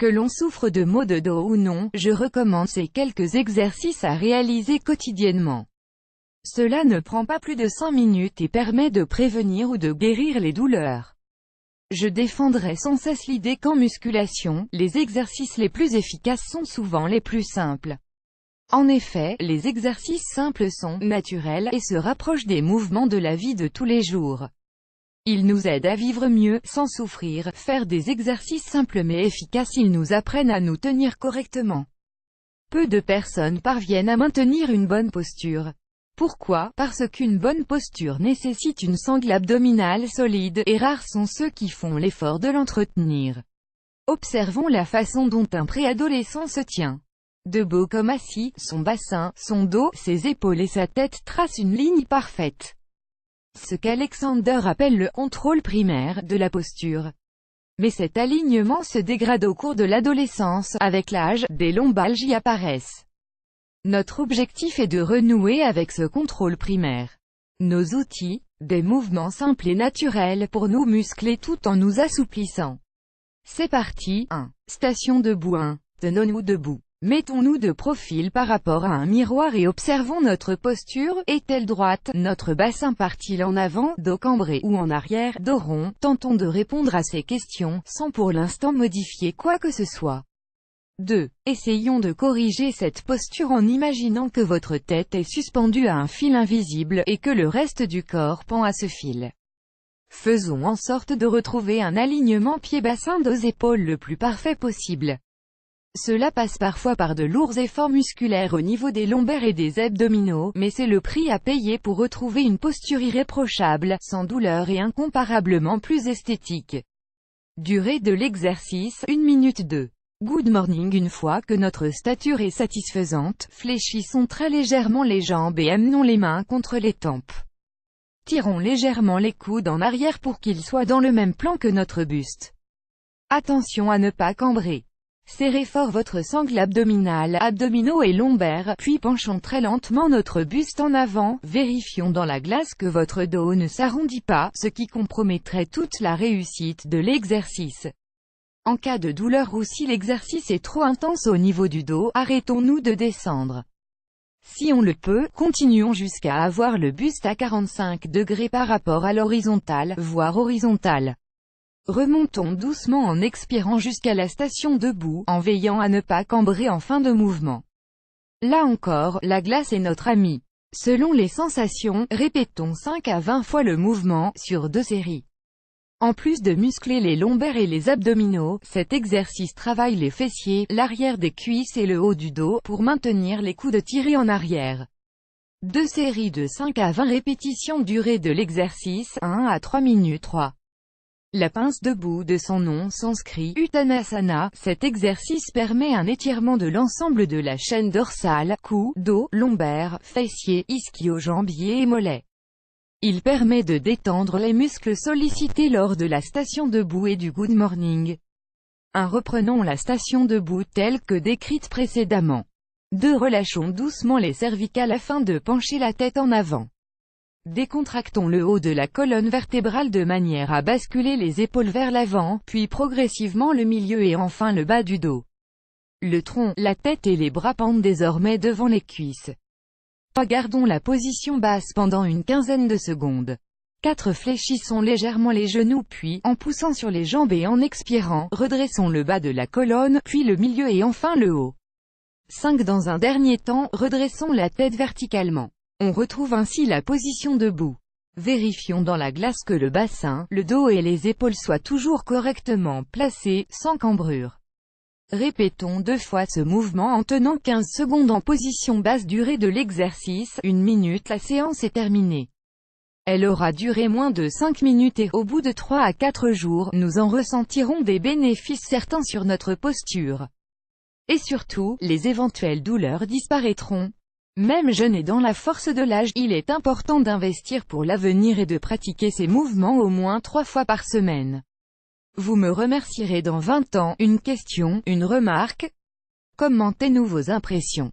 Que l'on souffre de maux de dos ou non, je recommande ces quelques exercices à réaliser quotidiennement. Cela ne prend pas plus de 5 minutes et permet de prévenir ou de guérir les douleurs. Je défendrai sans cesse l'idée qu'en musculation, les exercices les plus efficaces sont souvent les plus simples. En effet, les exercices simples sont naturels et se rapprochent des mouvements de la vie de tous les jours. Ils nous aident à vivre mieux, sans souffrir. Faire des exercices simples mais efficaces, ils nous apprennent à nous tenir correctement. Peu de personnes parviennent à maintenir une bonne posture. Pourquoi? Parce qu'une bonne posture nécessite une sangle abdominale solide, et rares sont ceux qui font l'effort de l'entretenir. Observons la façon dont un préadolescent se tient. Debout comme assis, son bassin, son dos, ses épaules et sa tête tracent une ligne parfaite. Ce qu'Alexander appelle le contrôle primaire de la posture. Mais cet alignement se dégrade au cours de l'adolescence. Avec l'âge, des lombalgies apparaissent. Notre objectif est de renouer avec ce contrôle primaire. Nos outils, des mouvements simples et naturels pour nous muscler tout en nous assouplissant. C'est parti. 1. Station debout. 1. Tenons-nous debout. Mettons-nous de profil par rapport à un miroir et observons notre posture. Est-elle droite? Notre bassin part-il en avant, dos cambré, ou en arrière, dos rond? Tentons de répondre à ces questions, sans pour l'instant modifier quoi que ce soit. 2. Essayons de corriger cette posture en imaginant que votre tête est suspendue à un fil invisible, et que le reste du corps pend à ce fil. Faisons en sorte de retrouver un alignement pied-bassin dos épaules le plus parfait possible. Cela passe parfois par de lourds efforts musculaires au niveau des lombaires et des abdominaux, mais c'est le prix à payer pour retrouver une posture irréprochable, sans douleur et incomparablement plus esthétique. Durée de l'exercice, 1 minute 2. Good morning. Une fois que notre stature est satisfaisante, fléchissons très légèrement les jambes et amenons les mains contre les tempes. Tirons légèrement les coudes en arrière pour qu'ils soient dans le même plan que notre buste. Attention à ne pas cambrer. Serrez fort votre sangle abdominale, abdominaux et lombaires, puis penchons très lentement notre buste en avant. Vérifions dans la glace que votre dos ne s'arrondit pas, ce qui compromettrait toute la réussite de l'exercice. En cas de douleur ou si l'exercice est trop intense au niveau du dos, arrêtons-nous de descendre. Si on le peut, continuons jusqu'à avoir le buste à 45 degrés par rapport à l'horizontale, voire horizontale. Remontons doucement en expirant jusqu'à la station debout, en veillant à ne pas cambrer en fin de mouvement. Là encore, la glace est notre amie. Selon les sensations, répétons 5 à 20 fois le mouvement, sur 2 séries. En plus de muscler les lombaires et les abdominaux, cet exercice travaille les fessiers, l'arrière des cuisses et le haut du dos, pour maintenir les coudes tirés en arrière. 2 séries de 5 à 20 répétitions. Durée de l'exercice, 1 à 3 minutes 3. La pince debout de son nom sanskrit, Uttanasana. Cet exercice permet un étirement de l'ensemble de la chaîne dorsale, cou, dos, lombaires, fessiers, ischio-jambiers et mollets. Il permet de détendre les muscles sollicités lors de la station debout et du good morning. 1. Reprenons la station debout telle que décrite précédemment. 2. Relâchons doucement les cervicales afin de pencher la tête en avant. Décontractons le haut de la colonne vertébrale de manière à basculer les épaules vers l'avant, puis progressivement le milieu et enfin le bas du dos. Le tronc, la tête et les bras pendent désormais devant les cuisses. Gardons la position basse pendant une quinzaine de secondes. 4. Fléchissons légèrement les genoux puis, en poussant sur les jambes et en expirant, redressons le bas de la colonne, puis le milieu et enfin le haut. 5. Dans un dernier temps, redressons la tête verticalement. On retrouve ainsi la position debout. Vérifions dans la glace que le bassin, le dos et les épaules soient toujours correctement placés, sans cambrure. Répétons 2 fois ce mouvement en tenant 15 secondes en position basse. Durée de l'exercice, 1 minute. La séance est terminée. Elle aura duré moins de 5 minutes et, au bout de 3 à 4 jours, nous en ressentirons des bénéfices certains sur notre posture. Et surtout, les éventuelles douleurs disparaîtront. Même jeune et dans la force de l'âge, il est important d'investir pour l'avenir et de pratiquer ces mouvements au moins 3 fois par semaine. Vous me remercierez dans 20 ans. Une question, une remarque? Commentez-nous vos impressions.